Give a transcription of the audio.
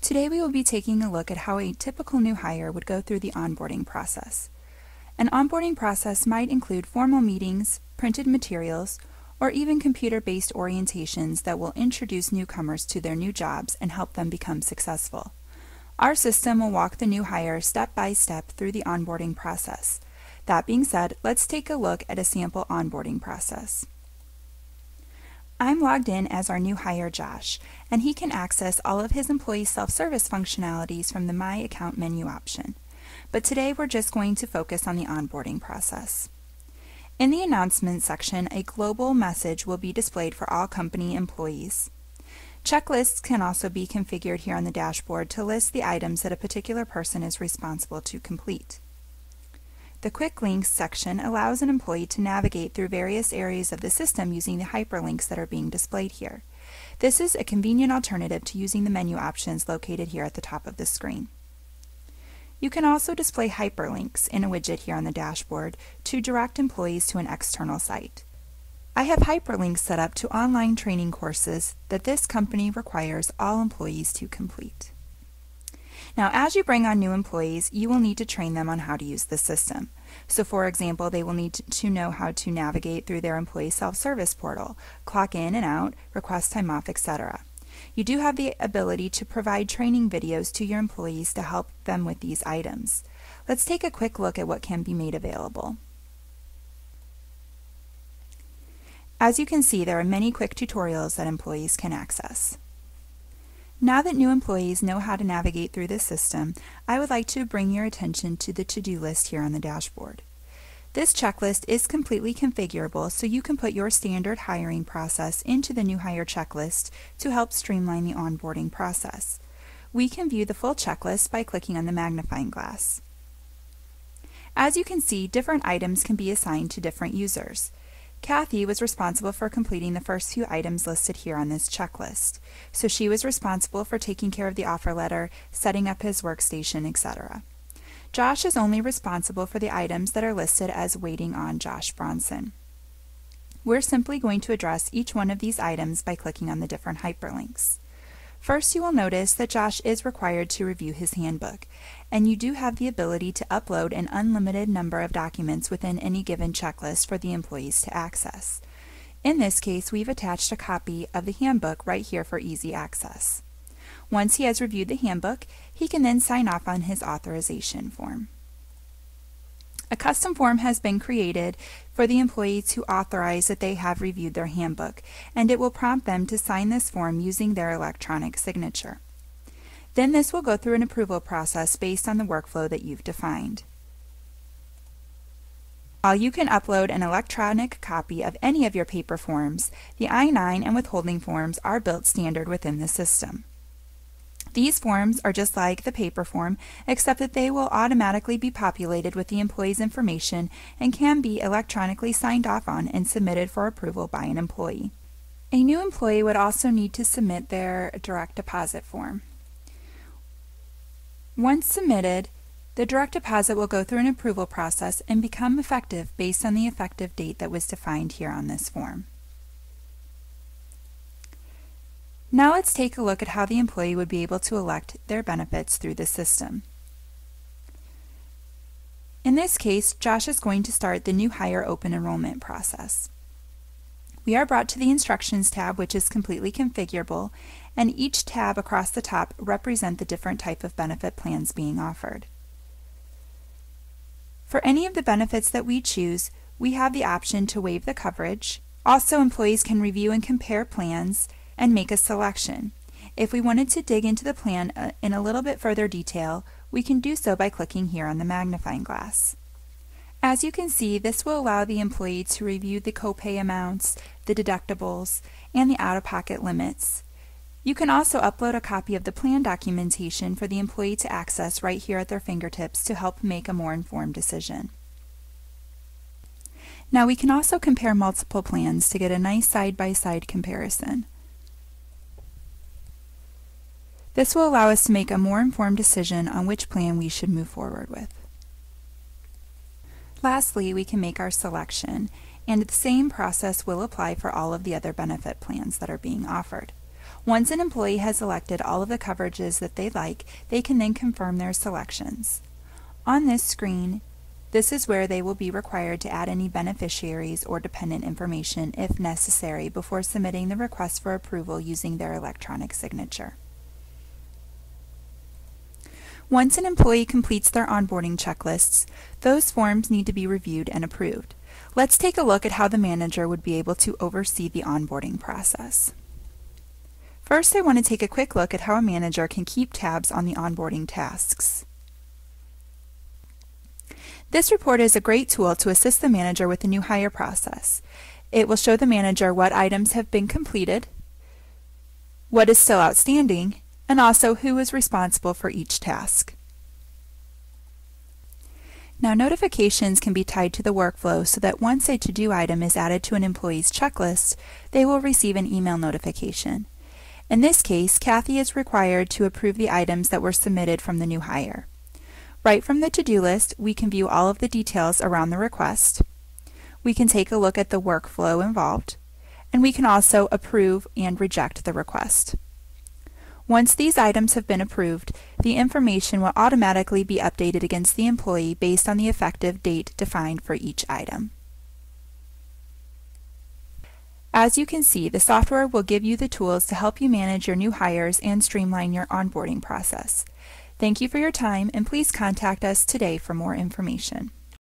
Today we will be taking a look at how a typical new hire would go through the onboarding process. An onboarding process might include formal meetings, printed materials, or even computer-based orientations that will introduce newcomers to their new jobs and help them become successful. Our system will walk the new hire step by step through the onboarding process. That being said, let's take a look at a sample onboarding process. I'm logged in as our new hire Josh, and he can access all of his employee self-service functionalities from the My Account menu option. But today we're just going to focus on the onboarding process. In the announcements section, a global message will be displayed for all company employees. Checklists can also be configured here on the dashboard to list the items that a particular person is responsible to complete. The Quick Links section allows an employee to navigate through various areas of the system using the hyperlinks that are being displayed here. This is a convenient alternative to using the menu options located here at the top of the screen. You can also display hyperlinks in a widget here on the dashboard to direct employees to an external site. I have hyperlinks set up to online training courses that this company requires all employees to complete. Now, as you bring on new employees, you will need to train them on how to use the system. So, for example, they will need to know how to navigate through their employee self-service portal, clock in and out, request time off, etc. You do have the ability to provide training videos to your employees to help them with these items. Let's take a quick look at what can be made available. As you can see, there are many quick tutorials that employees can access. Now that new employees know how to navigate through this system, I would like to bring your attention to the to-do list here on the dashboard. This checklist is completely configurable, so you can put your standard hiring process into the new hire checklist to help streamline the onboarding process. We can view the full checklist by clicking on the magnifying glass. As you can see, different items can be assigned to different users. Kathy was responsible for completing the first few items listed here on this checklist. So she was responsible for taking care of the offer letter, setting up his workstation, etc. Josh is only responsible for the items that are listed as waiting on Josh Bronson. We're simply going to address each one of these items by clicking on the different hyperlinks. First, you will notice that Josh is required to review his handbook, and you do have the ability to upload an unlimited number of documents within any given checklist for the employees to access. In this case, we've attached a copy of the handbook right here for easy access. Once he has reviewed the handbook, he can then sign off on his authorization form. A custom form has been created for the employee to authorize that they have reviewed their handbook, and it will prompt them to sign this form using their electronic signature. Then this will go through an approval process based on the workflow that you've defined. While you can upload an electronic copy of any of your paper forms, the I-9 and withholding forms are built standard within the system. These forms are just like the paper form, except that they will automatically be populated with the employee's information and can be electronically signed off on and submitted for approval by an employee. A new employee would also need to submit their direct deposit form. Once submitted, the direct deposit will go through an approval process and become effective based on the effective date that was defined here on this form. Now let's take a look at how the employee would be able to elect their benefits through the system. In this case, Josh is going to start the new hire open enrollment process. We are brought to the Instructions tab, which is completely configurable, and each tab across the top represent the different type of benefit plans being offered. For any of the benefits that we choose, we have the option to waive the coverage. Also, employees can review and compare plans and make a selection. If we wanted to dig into the plan in a little bit further detail, we can do so by clicking here on the magnifying glass. As you can see, this will allow the employee to review the copay amounts, the deductibles, and the out-of-pocket limits. You can also upload a copy of the plan documentation for the employee to access right here at their fingertips to help make a more informed decision. Now we can also compare multiple plans to get a nice side-by-side comparison. This will allow us to make a more informed decision on which plan we should move forward with. Lastly, we can make our selection, and the same process will apply for all of the other benefit plans that are being offered. Once an employee has selected all of the coverages that they like, they can then confirm their selections. On this screen, this is where they will be required to add any beneficiaries or dependent information if necessary before submitting the request for approval using their electronic signature. Once an employee completes their onboarding checklists, those forms need to be reviewed and approved. Let's take a look at how the manager would be able to oversee the onboarding process. First, I want to take a quick look at how a manager can keep tabs on the onboarding tasks. This report is a great tool to assist the manager with the new hire process. It will show the manager what items have been completed, what is still outstanding, and also who is responsible for each task. Now, notifications can be tied to the workflow so that once a to-do item is added to an employee's checklist, they will receive an email notification. In this case, Kathy is required to approve the items that were submitted from the new hire. Right from the to-do list, we can view all of the details around the request. We can take a look at the workflow involved, and we can also approve and reject the request. Once these items have been approved, the information will automatically be updated against the employee based on the effective date defined for each item. As you can see, the software will give you the tools to help you manage your new hires and streamline your onboarding process. Thank you for your time, and please contact us today for more information.